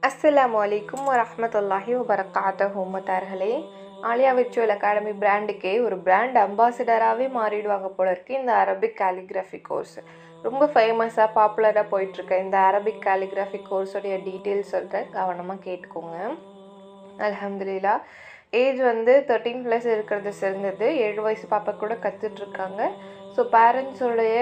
அஸ்ஸலாமு அலைக்கும் வரஹ்மத்துல்லாஹி வபரகாத்துஹு மத்தார்களே. ஆலியா விர்ச்சுவல் அகாடமி பிராண்டுக்கே ஒரு பிராண்ட் அம்பாசிடராகவே மாறிடுவாங்க போல இருக்கு இந்த அரபிக் கேலிகிராஃபி கோர்ஸ். ரொம்ப ஃபேமஸாக பாப்புலராக போயிட்டுருக்க இந்த அரபிக் கேலிகிராஃபி கோர்ஸோடைய டீட்டெயில்ஸ் சொல்கிறேன், கவனமாக கேட்டுக்கோங்க. அல்ஹம்துலில்லா. ஏஜ் வந்து 13+ இருக்கிறது சிறந்தது. 7 வயசு பாப்பா கூட கற்றுட்ருக்காங்க. ஸோ பேரண்ட்ஸோடைய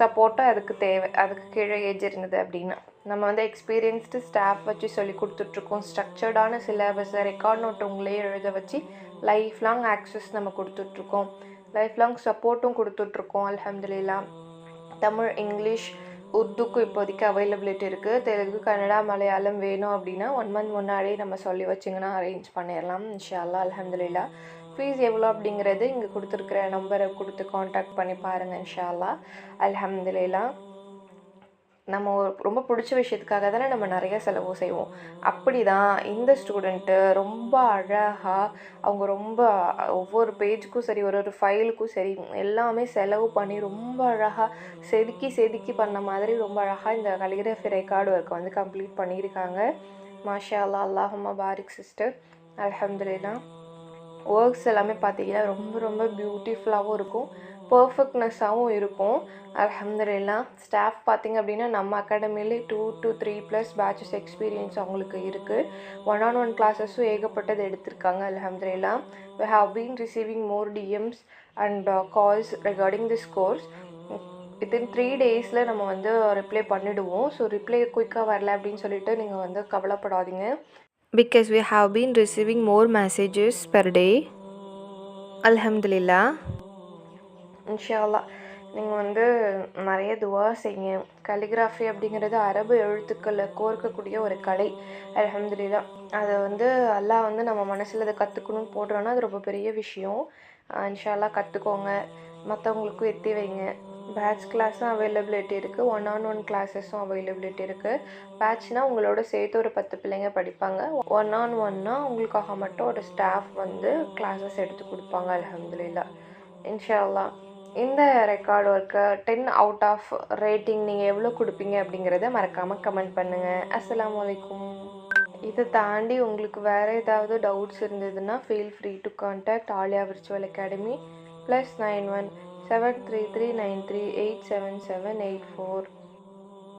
சப்போர்ட்டும் அதுக்கு தேவை. அதுக்கு கீழே ஏஜ் இருந்தது அப்படின்னா நம்ம வந்து எக்ஸ்பீரியன்ஸ்டு ஸ்டாஃப் வச்சு சொல்லி கொடுத்துட்ருக்கோம். ஸ்ட்ரக்சர்டான சிலபஸை ரெக்கார்ட் நோட் உங்களே எழுத வச்சு லைஃப் லாங் ஆக்சஸ் நம்ம கொடுத்துட்ருக்கோம். லைஃப் லாங் சப்போர்ட்டும் கொடுத்துட்ருக்கோம். அல்ஹம்துலில்லா. தமிழ், இங்கிலீஷ், உருதுக்கும் இப்போதைக்கு அவைலபிலிட்டி இருக்குது. தெலுங்கு, கன்னடா, மலையாளம் வேணும் அப்படின்னா 1 மந்த் முன்னாடியே நம்ம சொல்லி வச்சிங்கன்னா அரேஞ்ச் பண்ணிடலாம் இன்ஷா அல்லாஹ். அல்ஹம்துலில்லா. ஃபீஸ் எவ்வளோ அப்படிங்கிறது இங்கே கொடுத்துருக்குற நம்பரை கொடுத்து காண்டாக்ட் பண்ணி பாருங்கள் இன்ஷா அல்லாஹ். அல்ஹம்துலில்லா. நம்ம ரொம்ப பிடிச்ச விஷயத்துக்காக தானே நம்ம நிறைய செலவு செய்வோம். அப்படி தான் இந்த ஸ்டூடெண்ட்டு ரொம்ப அழகாக அவங்க ரொம்ப ஒவ்வொரு பேஜுக்கும் சரி, ஒரு ஃபைலுக்கும் சரி எல்லாமே செலவு பண்ணி ரொம்ப அழகாக செதுக்கி செதுக்கி பண்ண மாதிரி ரொம்ப அழகாக இந்த கலிகிராஃபி ரெக்கார்டு ஒர்க்கை வந்து கம்ப்ளீட் பண்ணியிருக்காங்க. மாஷா அல்லாஹ். அல்லாஹும்ம பாரிக் சிஸ்டர். அல்ஹம்துலில்லா. ஒர்க்ஸ் எல்லாமே பார்த்தீங்கன்னா ரொம்ப ரொம்ப பியூட்டிஃபுல்லாகவும் இருக்கும், பர்ஃபெக்ட்னஸாகவும் இருக்கும். அல்ஹம்துலில்லா. ஸ்டாஃப் பார்த்திங்க அப்படின்னா நம்ம அகாடமிலே 2 to 3+ பேட்சஸ் எக்ஸ்பீரியன்ஸ் அவங்களுக்கு இருக்குது. 1-on-1 கிளாஸஸும் ஏகப்பட்டது எடுத்திருக்காங்க. அல்ஹம்துலில்லா. we have been receiving more DMs and calls regarding this course. Within 3 days நம்ம வந்து ரிப்ளை பண்ணிவிடுவோம். ஸோ ரிப்ளை குயிக்காக வரல அப்படின்னு சொல்லிட்டு நீங்கள் வந்து கவலைப்படாதீங்க. because we have been receiving more messages per day. அல்ஹம்துலில்லா. இன்ஷா அல்லாஹ். நீங்கள் வந்து நிறைய துவா செய்யுங்க. கலிகிராஃபி அப்படிங்கிறது அரபு எழுத்துக்களை கோர்க்கக்கூடிய ஒரு கலை. அல்ஹம்துலில்லா. அதை வந்து அல்லாஹ் வந்து நம்ம மனசில் அதை கற்றுக்கணும்னு போடுறோன்னா அது ரொம்ப பெரிய விஷயம். இன்ஷா அல்லாஹ் கற்றுக்கோங்க, மற்றவங்களுக்கும் எத்தி வைங்க. பேட்ச் கிளாஸும் அவைலபிலிட்டி இருக்குது, 1-on-1 கிளாஸஸும் அவைலபிலிட்டி இருக்குது. பேட்ச்னால் உங்களோட சேர்த்து ஒரு 10 பிள்ளைங்க படிப்பாங்க. 1-on-1னா உங்களுக்காக மட்டும் ஒரு ஸ்டாஃப் வந்து கிளாஸஸ் எடுத்து கொடுப்பாங்க. அல்ஹம்துலில்லா. இன்ஷா அல்லாஹ். இந்த ரெக்கார்ட் ஒர்க்கை 10 அவுட் ஆஃப் ரேட்டிங் நீங்கள் எவ்வளோ கொடுப்பீங்க அப்படிங்கிறத மறக்காமல் கமெண்ட் பண்ணுங்கள். அஸ்ஸலாமு அலைக்கும். இதை தாண்டி உங்களுக்கு வேறு ஏதாவது டவுட்ஸ் இருந்ததுன்னா feel free to contact Aliya virtual academy +91 73393 87784.